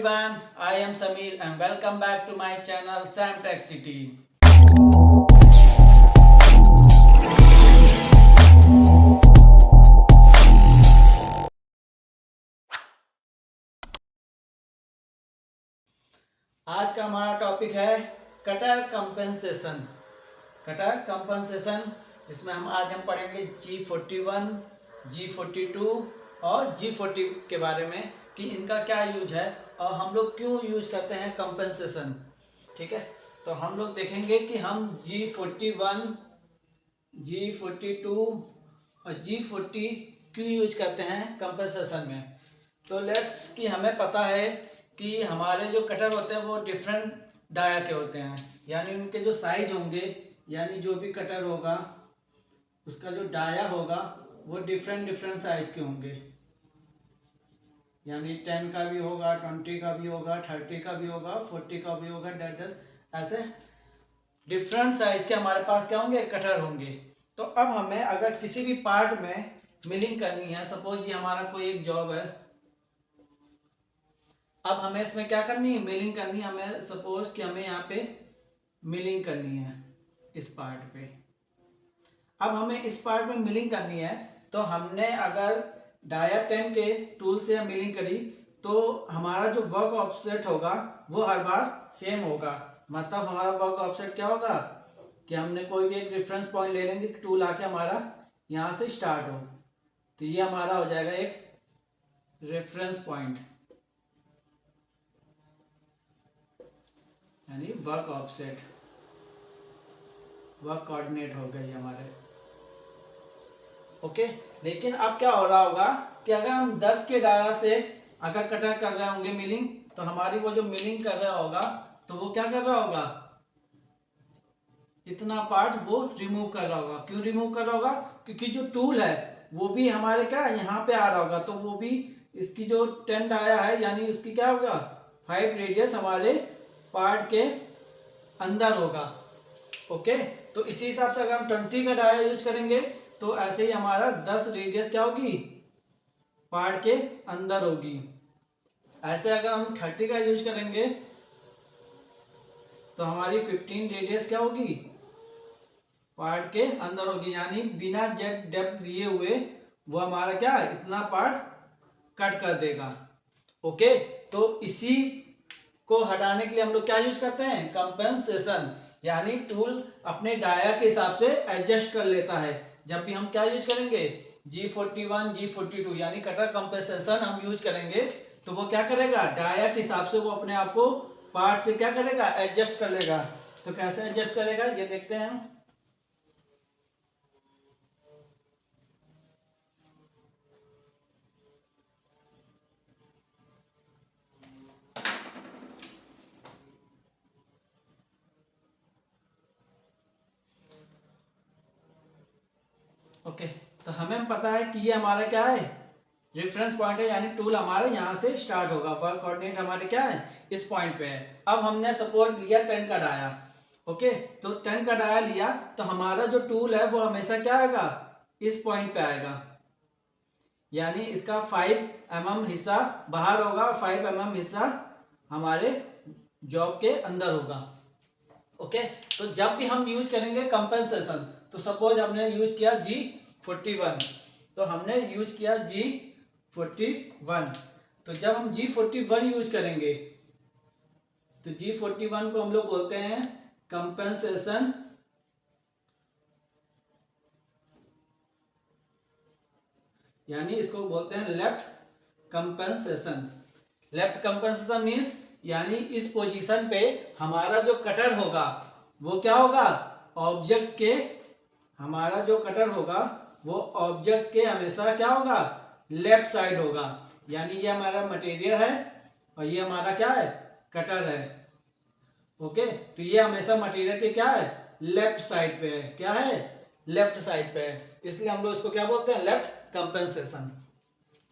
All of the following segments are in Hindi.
everyone, I am Samir and welcome back to my channel Sam Tech City. आज का हमारा टॉपिक है कटर कंपेंसेशन। कटर कंपेंसेशन जिसमें आज हम पढ़ेंगे G41, G42 और G40 के बारे में कि इनका क्या यूज है और हम लोग क्यों यूज करते हैं कंपेंसेशन। ठीक है, तो हम लोग देखेंगे कि हम G41, G42 और G40 क्यों यूज करते हैं कंपेंसेशन में। तो लेट्स कि हमें पता है कि हमारे जो कटर होते हैं वो डिफरेंट डाया के होते हैं, यानी उनके जो साइज होंगे, यानी जो भी कटर होगा उसका जो डाया होगा वो डिफरेंट साइज के होंगे, यानी 10 का भी होगा, 20 का भी होगा, 30 का भी होगा, 40 का भी होगा, ऐसे डिफरेंट साइज के हमारे पास क्या होंगे, कटर होंगे। तो अब हमें अगर किसी भी पार्ट में मिलिंग करनी है, सपोज ये हमारा कोई एक जॉब है, अब हमें इसमें क्या करनी है, मिलिंग करनी है। हमें सपोज कि हमें यहाँ पे मिलिंग करनी है इस पार्ट पे। अब हमें इस पार्ट में मिलिंग करनी है, तो हमने अगर डाया 10 के टूल से मिलिंग करी तो हमारा जो वर्क ऑफसेट होगा वो हर बार सेम होगा। मतलब हमारा वर्क ऑफसेट क्या होगा कि हमने कोई भी एक रेफरेंस पॉइंट ले लेंगे, टूल आके हमारा यहाँ से स्टार्ट हो, तो ये हमारा हो जाएगा एक रेफरेंस पॉइंट, यानी वर्क ऑफसेट, वर्क कोऑर्डिनेट हो गई हमारे। ओके, लेकिन अब क्या हो रहा होगा कि अगर हम 10 के डाया से अगर कटर कर रहे होंगे मिलिंग, तो हमारी वो जो मिलिंग कर रहा होगा तो वो क्या कर रहा होगा, इतना पार्ट वो रिमूव कर रहा होगा। क्यों रिमूव कर रहा होगा, क्योंकि जो टूल है वो भी हमारे क्या यहाँ पे आ रहा होगा, तो वो भी इसकी जो 10 डाया है यानी उसकी क्या होगा 5 रेडियस हमारे पार्ट के अंदर होगा। ओके, तो इसी हिसाब से अगर हम 20 का डाया यूज करेंगे तो ऐसे ही हमारा 10 रेडियस क्या होगी, पार्ट के अंदर होगी। ऐसे अगर हम 30 का यूज करेंगे तो हमारी 15 रेडियस क्या होगी, पार्ट के अंदर होगी, यानी बिना जेड डेप्थ दिए हुए वो हमारा क्या इतना पार्ट कट कर देगा। ओके, तो इसी को हटाने के लिए हम लोग क्या यूज करते हैं, कंपेंसेशन, यानी टूल अपने डाया के हिसाब से एडजस्ट कर लेता है। जब भी हम क्या यूज करेंगे, G41, G42 यानी कटर कंपेंसेशन हम यूज करेंगे तो वो क्या करेगा, डाया के हिसाब से वो अपने आप को पार्ट से क्या करेगा, एडजस्ट कर लेगा। तो कैसे एडजस्ट करेगा ये देखते हैं हम। ओके, तो हमें पता है कि ये हमारा क्या है, रेफरेंस पॉइंट है, यानी टूल हमारे यहाँ से स्टार्ट होगा, वर्क कोऑर्डिनेट हमारे क्या है इस पॉइंट पे है। अब हमने सपोज लिया 10 का डाया। ओके, तो 10 का डाया लिया तो हमारा जो टूल है वो हमेशा क्या आएगा, इस पॉइंट पे आएगा, यानी इसका 5 mm हिस्सा बाहर होगा, 5 mm हिस्सा हमारे जॉब के अंदर होगा। ओके, तो जब भी हम यूज करेंगे कंपेंसेशन, तो सपोज हमने यूज किया G41, तो हमने यूज किया G41, तो जब हम G41 यूज करेंगे तो G41 को हम लोग बोलते हैं कंपेंसेशन, यानी इसको बोलते हैं left compensation. Left compensation means यानी इस पोजीशन पे हमारा जो कटर होगा वो क्या होगा, ऑब्जेक्ट के, हमारा जो कटर होगा वो ऑब्जेक्ट के हमेशा क्या होगा, लेफ्ट साइड होगा, यानी ये हमारा मटेरियल है और ये हमारा क्या है, कटर है। ओके, तो ये हमेशा मटेरियल के क्या है, लेफ्ट साइड पे है, क्या है, लेफ्ट साइड पे है, इसलिए हम लोग इसको क्या बोलते हैं, लेफ्ट कंपेंसेशन।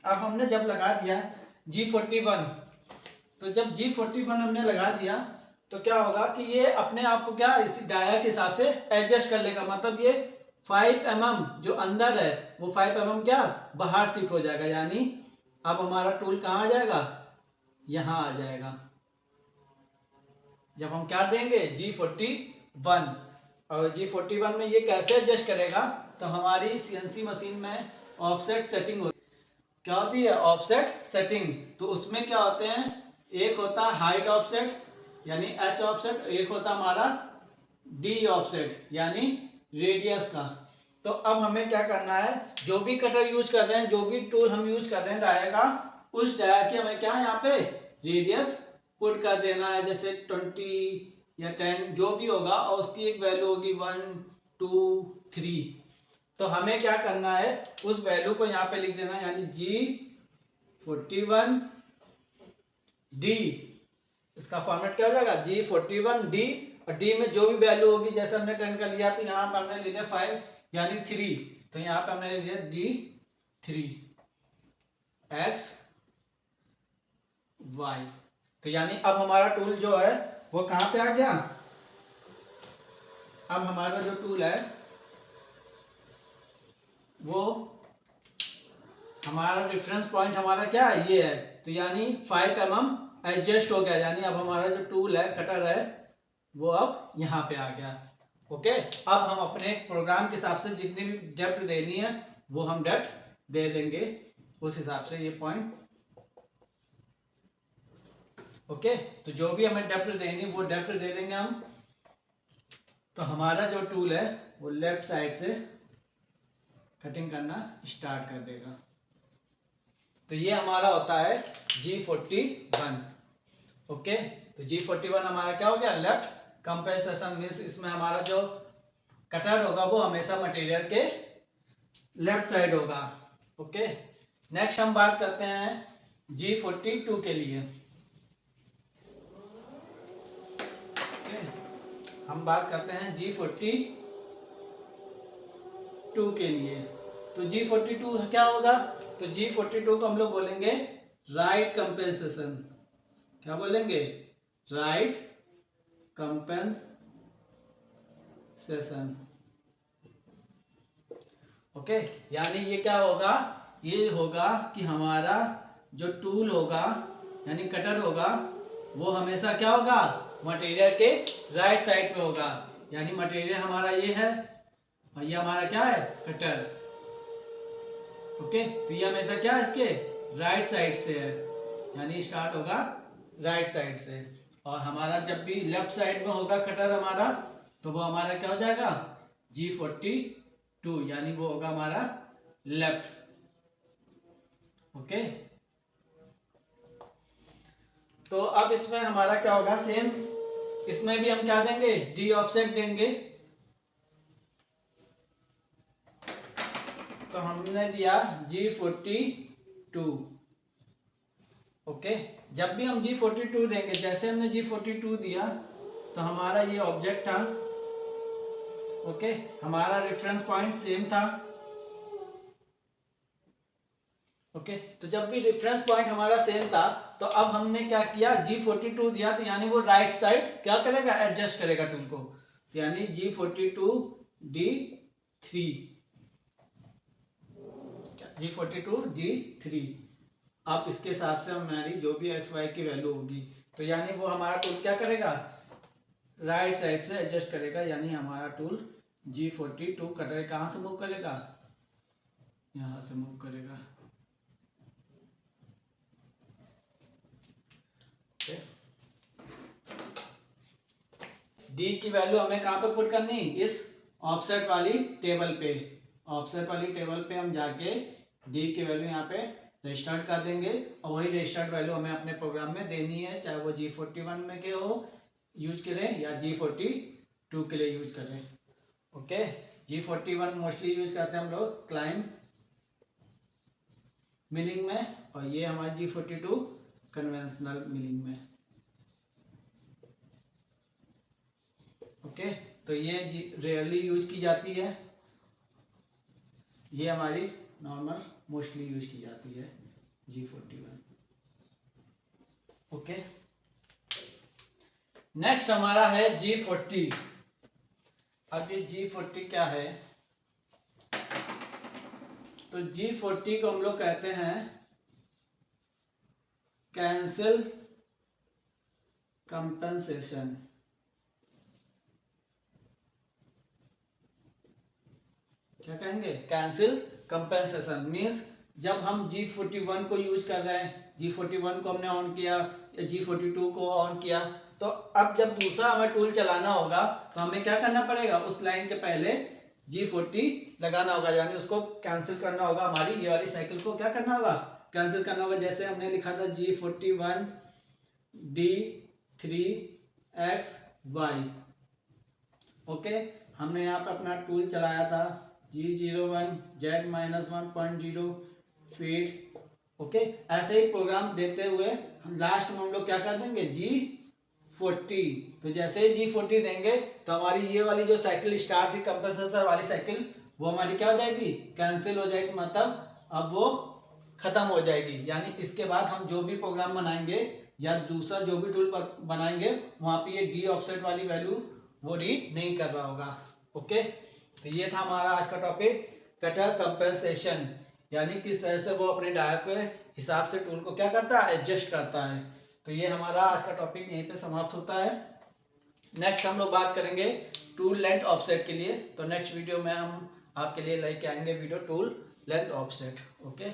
अब हमने जब लगा दिया G41, तो जब G41 हमने लगा दिया तो क्या होगा कि ये अपने आप को क्या इसी डाया के हिसाब से एडजस्ट कर लेगा। मतलब ये 5 mm जो अंदर है वो 5 mm क्या बाहर शिफ्ट हो जाएगा, यानी अब हमारा टूल कहाँ आ जाएगा, यहाँ आ जाएगा। जब हम क्या देंगे G41, और G41 में ये कैसे एडजस्ट करेगा, तो हमारी CNC मशीन में ऑफसेट सेटिंग होती है। क्या होती है ऑफसेट सेटिंग, तो उसमें क्या होते हैं, एक होता है हाइट ऑफसेट यानी H ऑफसेट, एक होता हमारा D ऑफसेट यानी रेडियस का। तो अब हमें क्या करना है, जो भी कटर यूज कर रहे हैं, जो भी टूल हम यूज कर रहे हैं डाया का, उस डाया की हमें क्या यहाँ पे रेडियस पुट कर देना है, जैसे 20 या 10 जो भी होगा, और उसकी एक वैल्यू होगी 1 2 3। तो हमें क्या करना है, उस वैल्यू को यहाँ पे लिख देना है, यानी G41 D, इसका फॉर्मेट क्या हो जाएगा G41 D, और D में जो भी वैल्यू होगी, जैसे हमने 10 का लिया तो यहाँ पे हमने ले लिया 5 यानी 3, तो यहाँ पे हमने ले लिया D3 X Y। तो यानी अब हमारा टूल जो है वो कहाँ पे आ गया, अब हमारा जो टूल है वो हमारा रेफरेंस पॉइंट हमारा क्या है, ये है, तो यानी 5 mm एडजस्ट हो गया, यानी अब हमारा जो टूल है कटर है वो अब यहाँ पे आ गया। ओके, अब हम अपने प्रोग्राम के हिसाब से जितनी भी डेप्थ देनी है वो हम डेप्थ दे देंगे उस हिसाब से, ये पॉइंट। ओके, तो जो भी हमें डेप्थ देनी वो डेप्थ दे देंगे हम। तो हमारा जो टूल है वो लेफ्ट साइड से कटिंग करना स्टार्ट कर देगा। तो ये हमारा होता है G41। ओके, तो G41 हमारा क्या हो गया, लेफ्ट कंपेंसेशन मींस इसमें हमारा जो कटर होगा वो हमेशा मटेरियल के लेफ्ट साइड होगा। ओके, नेक्स्ट हम बात करते हैं G42 के लिए। ओके, हम बात करते हैं G42 के लिए। तो G42 क्या होगा, तो G42 को हम लोग बोलेंगे राइट कंपेंसेशन। क्या बोलेंगे, राइट कंपेंसेशन। ओके, यानी ये क्या होगा, ये होगा कि हमारा जो टूल होगा यानी कटर होगा वो हमेशा क्या होगा, मटेरियल के राइट साइड पे होगा। यानी मटेरियल हमारा ये है और ये हमारा क्या है, कटर। ओके, तो ये हमेशा क्या है, इसके राइट साइड से है, यानी स्टार्ट होगा राइट साइड से। और हमारा जब भी लेफ्ट साइड में होगा कटर हमारा, तो वो हमारा क्या हो जाएगा G42, यानी वो होगा हमारा लेफ्ट। ओके, तो अब इसमें हमारा क्या होगा, सेम इसमें भी हम क्या देंगे, D ऑफसेट देंगे। तो हमने दिया G42। ओके, जब भी हम G42 देंगे, जैसे हमने G42 दिया तो हमारा ये ऑब्जेक्ट था। ओके, हमारा रेफरेंस पॉइंट सेम था। ओके, तो जब भी रेफरेंस पॉइंट हमारा सेम था तो अब हमने क्या किया, G42 दिया, तो यानी वो राइट साइड क्या करेगा, एडजस्ट करेगा टूल को, यानी G42 D3, G42 D3। अब इसके हिसाब से हमारी जो भी एक्स वाई की वैल्यू होगी, तो यानी वो हमारा टूल क्या करेगा, राइट साइड से एडजस्ट करेगा, यानी हमारा टूल G42 कटर कहाँ से मूव करेगा, यहाँ से मूव करेगा। डी की वैल्यू हमें कहाँ पे पुट करनी, इस ऑफसेट वाली टेबल पे। ऑफसेट वाली टेबल पे हम जाके डी की वैल्यू यहाँ पे रजिस्टर्ड कर देंगे, और वही रजिस्टर्ड वैल्यू हमें अपने प्रोग्राम में देनी है, चाहे वो G41 में के हो यूज करें या G42 के लिए यूज करें। ओके, G41 मोस्टली यूज करते हैं हम लोग क्लाइंब मिलिंग में, और ये हमारी G42 कन्वेंशनल मिलिंग में। ओके, तो ये रेयरली यूज की जाती है, ये हमारी नॉर्मल मोस्टली यूज की जाती है G41। ओके, नेक्स्ट हमारा है G40। अब ये G40 क्या है, तो G40 को हम लोग कहते हैं कैंसिल कंपनसेशन। क्या कहेंगे? कैंसिल कंपनसेशन मीन्स जब हम G41 को यूज कर रहे हैं, G41 को हमने ऑन किया या G42 को ऑन किया, तो अब जब दूसरा हमें टूल चलाना होगा तो हमें क्या करना पड़ेगा? उस लाइन के पहले G40 लगाना होगा, यानी उसको कैंसिल करना होगा। हमारी ये वाली साइकिल को क्या करना होगा? कैंसिल करना होगा। जैसे हमने लिखा था G41 D3XY। ओके, हमने यहाँ पे अपना टूल चलाया था G01 Z-1.0 फीड। ओके, ऐसे ही प्रोग्राम देते हुए हम लास्ट में हम लोग क्या कर देंगे? G40। तो जैसे ही G40 देंगे तो हमारी ये वाली जो साइकिल स्टार्ट थी कंपनसेशन वाली साइकिल, वो हमारी क्या हो जाएगी? कैंसिल हो जाएगी, मतलब अब वो खत्म हो जाएगी। यानी इसके बाद हम जो भी प्रोग्राम बनाएंगे या दूसरा जो भी टूल बनाएंगे वहां पे ये डी ऑफसेट वाली वैल्यू वो रीड नहीं कर रहा होगा। ओके, तो ये था हमारा आज का टॉपिक, कटर कंपनसेशन, यानी किस तरह से वो अपने डायल के हिसाब से टूल को क्या करता है? एडजस्ट करता है। तो ये हमारा आज का टॉपिक यहीं पे समाप्त होता है। नेक्स्ट हम लोग बात करेंगे टूल लेंथ ऑफसेट के लिए। तो नेक्स्ट वीडियो में हम आपके लिए लेके आएंगे video tool length offset. Okay.